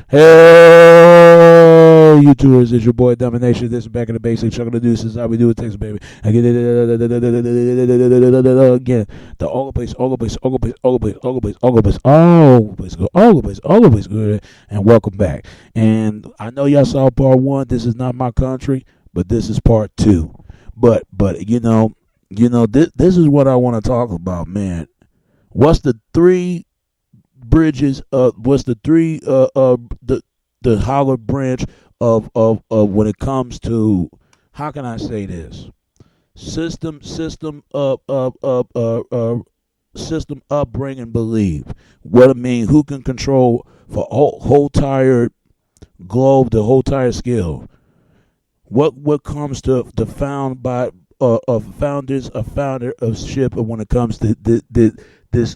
Hey, YouTubers, it's your boy Domination. This is Back in the Basics. Chuck the Deuces. How we do it, Texas, baby. I get it again. The all place, always good. And welcome back. And I know y'all saw part one. This is not my country, but this is part two. But this is what I want to talk about, man. What's the three bridges? What's the three the hollow branch of when it comes to, how can I say this, system upbringing, belief. What I mean, who can control for whole entire globe, the whole entire scale. What comes to the found by a founder of ship when it comes to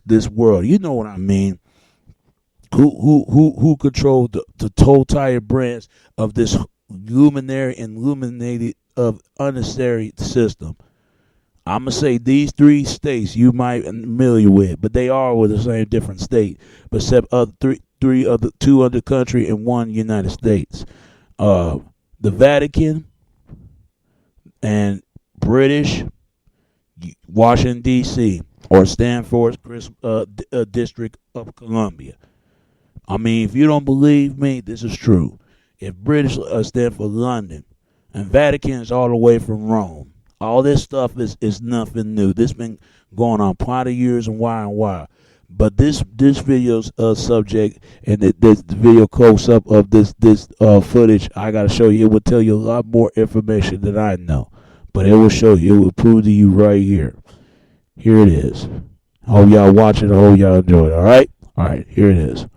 this world. You know what I mean? Who controlled the total entire branch of this luminary and illuminated of unnecessary system? I'm gonna say these three states you might be familiar with, but they are with the same different state, but except two other country and one United States. The Vatican and British Washington D.C. or Stanford District of Columbia. I mean, if you don't believe me, this is true. If British stand for London, and Vatican is all the way from Rome. All this stuff is nothing new. This been going on plenty of years and why. But this video's subject and this video close up of this footage I gotta show you. It will tell you a lot more information than I know, but it will show you. It will prove to you right here. Here it is. I hope y'all watch it. I hope y'all enjoy it. All right. Here it is.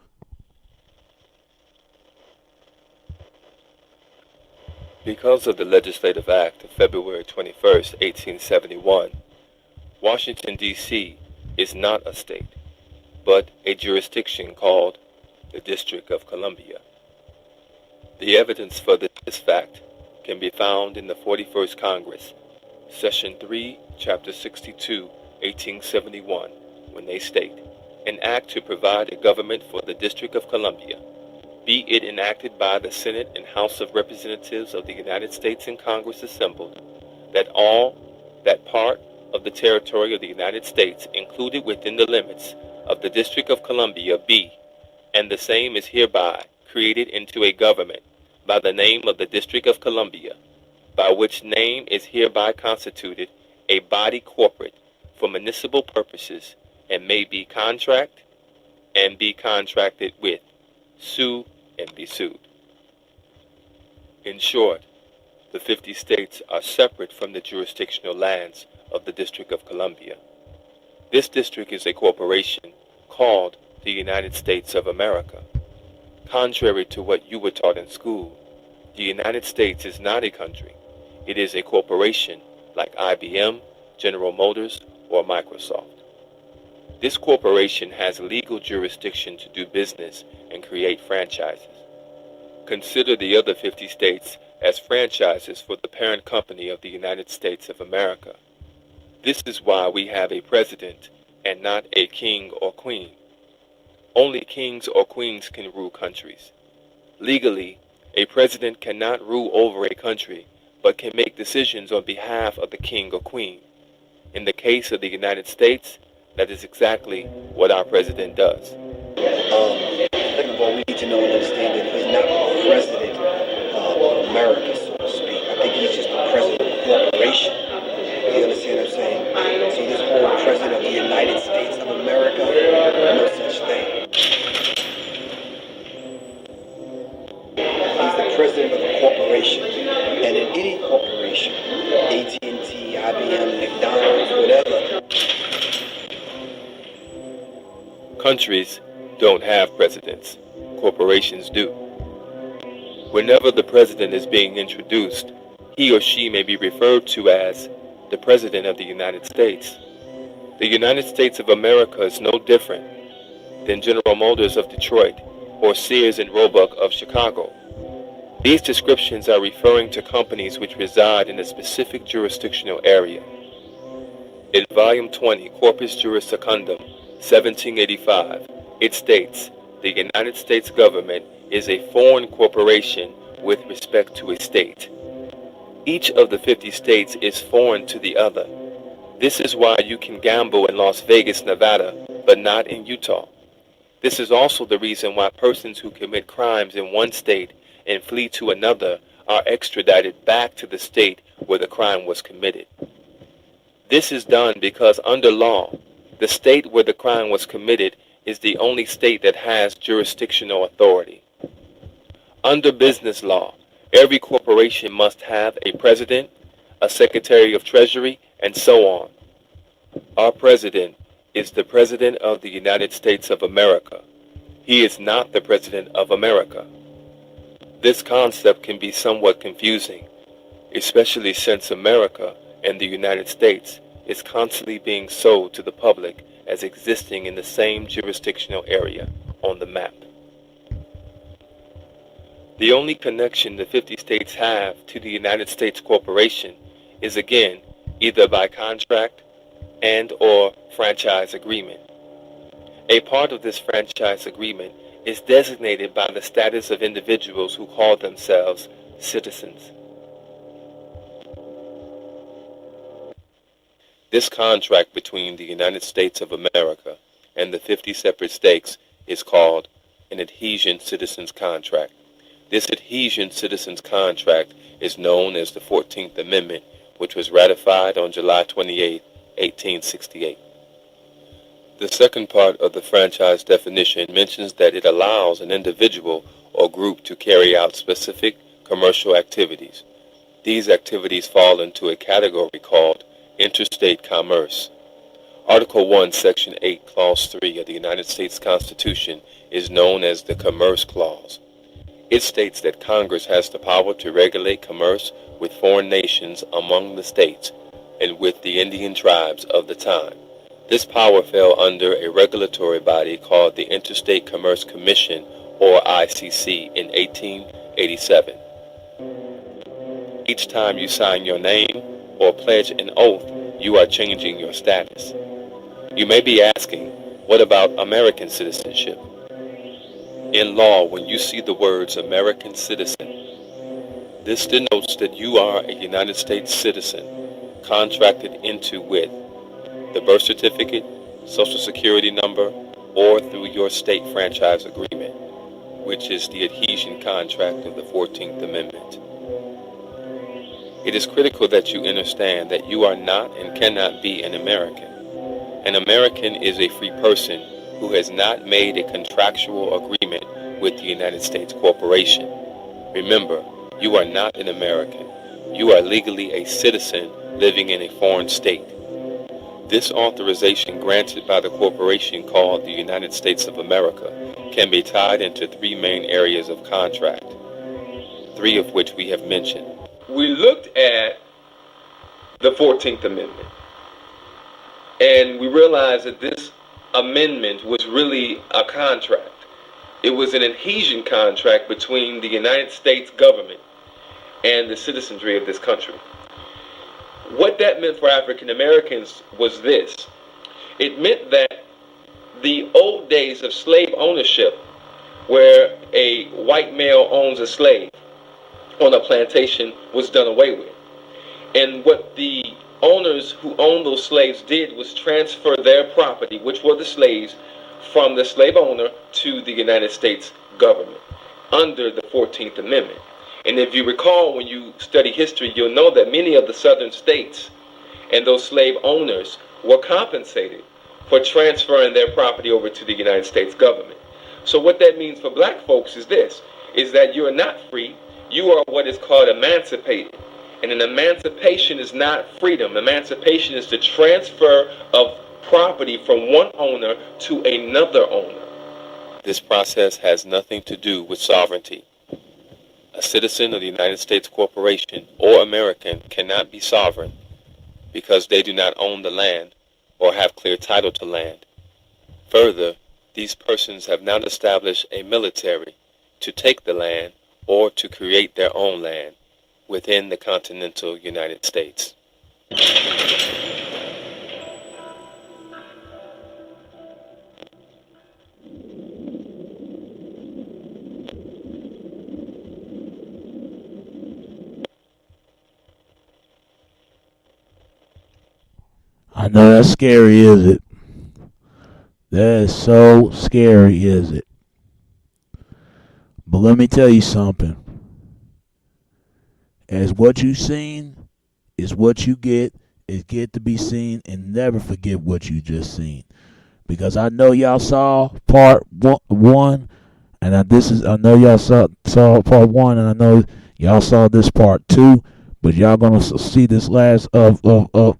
Because of the Legislative Act of February 21st, 1871, Washington, D.C. is not a state, but a jurisdiction called the District of Columbia. The evidence for this fact can be found in the 41st Congress, Session 3, Chapter 62, 1871, when they state, an act to provide a government for the District of Columbia, be it enacted by the Senate and House of Representatives of the United States in Congress assembled, that part of the territory of the United States included within the limits of the District of Columbia be, and the same is hereby created into a government by the name of the District of Columbia, by which name is hereby constituted a body corporate for municipal purposes, and may be contract and be contracted with, sue and be sued. In short, the 50 states are separate from the jurisdictional lands of the District of Columbia. This district is a corporation called the United States of America. Contrary to what you were taught in school, the United States is not a country. It is a corporation like IBM, General Motors, or Microsoft. This corporation has legal jurisdiction to do business and create franchises. Consider the other 50 states as franchises for the parent company of the United States of America. This is why we have a president and not a king or queen. Only kings or queens can rule countries. Legally, a president cannot rule over a country, but can make decisions on behalf of the king or queen. In the case of the United States, that is exactly what our president does. Second of all, we need to know and understand that he's not the president of America, so to speak. I think he's just the president of a corporation. You understand what I'm saying? So this whole president of the United States of America, no such thing. He's the president of a corporation. And in any corporation, AT&T, IBM, McDonald's, whatever. Countries don't have presidents. Corporations do. Whenever the president is being introduced, he or she may be referred to as the President of the United States. The United States of America is no different than General Motors of Detroit or Sears and Roebuck of Chicago. These descriptions are referring to companies which reside in a specific jurisdictional area. In Volume 20, Corpus Juris Secundum, 1785, it states, the United States government is a foreign corporation with respect to a state. Each of the 50 states is foreign to the other. This is why you can gamble in Las Vegas, Nevada, but not in Utah. This is also the reason why persons who commit crimes in one state and flee to another are extradited back to the state where the crime was committed. This is done because under law, the state where the crime was committed is the only state that has jurisdictional authority. Under business law, every corporation must have a president, a secretary of treasury, and so on. Our president is the President of the United States of America. He is not the President of America. This concept can be somewhat confusing, especially since America and the United States is constantly being sold to the public as existing in the same jurisdictional area on the map. The only connection the 50 states have to the United States Corporation is again either by contract and or franchise agreement. A part of this franchise agreement is designated by the status of individuals who call themselves citizens. This contract between the United States of America and the 50 separate states is called an adhesion citizens contract. This adhesion citizens contract is known as the 14th Amendment, which was ratified on July 28, 1868. The second part of the franchise definition mentions that it allows an individual or group to carry out specific commercial activities. These activities fall into a category called interstate commerce. Article 1, Section 8, Clause 3 of the United States Constitution is known as the Commerce Clause. It states that Congress has the power to regulate commerce with foreign nations among the states and with the Indian tribes of the time. This power fell under a regulatory body called the Interstate Commerce Commission, or ICC, in 1887. Each time you sign your name or pledge an oath, you are changing your status. You may be asking, what about American citizenship? In law, when you see the words American citizen, this denotes that you are a United States citizen contracted into with the birth certificate, social security number, or through your state franchise agreement, which is the adhesion contract of the 14th Amendment. It is critical that you understand that you are not and cannot be an American. An American is a free person who has not made a contractual agreement with the United States Corporation. Remember, you are not an American. You are legally a citizen living in a foreign state. This authorization granted by the corporation called the United States of America can be tied into three main areas of contract, three of which we have mentioned. We looked at the 14th Amendment, and we realized that this amendment was really a contract. It was an adhesion contract between the United States government and the citizenry of this country. What that meant for African Americans was this. It meant that the old days of slave ownership, where a white male owns a slave on a plantation, was done away with. And what the owners who owned those slaves did was transfer their property, which were the slaves, from the slave owner to the United States government under the 14th Amendment. And if you recall, when you study history, you'll know that many of the southern states and those slave owners were compensated for transferring their property over to the United States government. So what that means for black folks is this, is that you are not free, you are what is called emancipated. And an emancipation is not freedom. Emancipation is the transfer of property from one owner to another owner. This process has nothing to do with sovereignty. A citizen of the United States Corporation or American cannot be sovereign because they do not own the land or have clear title to land. Further, these persons have not established a military to take the land or to create their own land within the continental United States. I know that's scary, is it? That is so scary, is it? But let me tell you something. As what you seen is what you get. Is get to be seen, and never forget what you just seen. Because I know y'all saw part one, and I know y'all saw part one, and I know y'all saw this part two. But y'all gonna see this last of the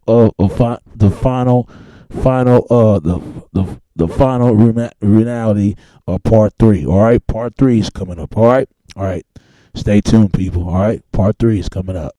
final reality of part three. All right, part three is coming up. All right, stay tuned, people. All right, part three is coming up.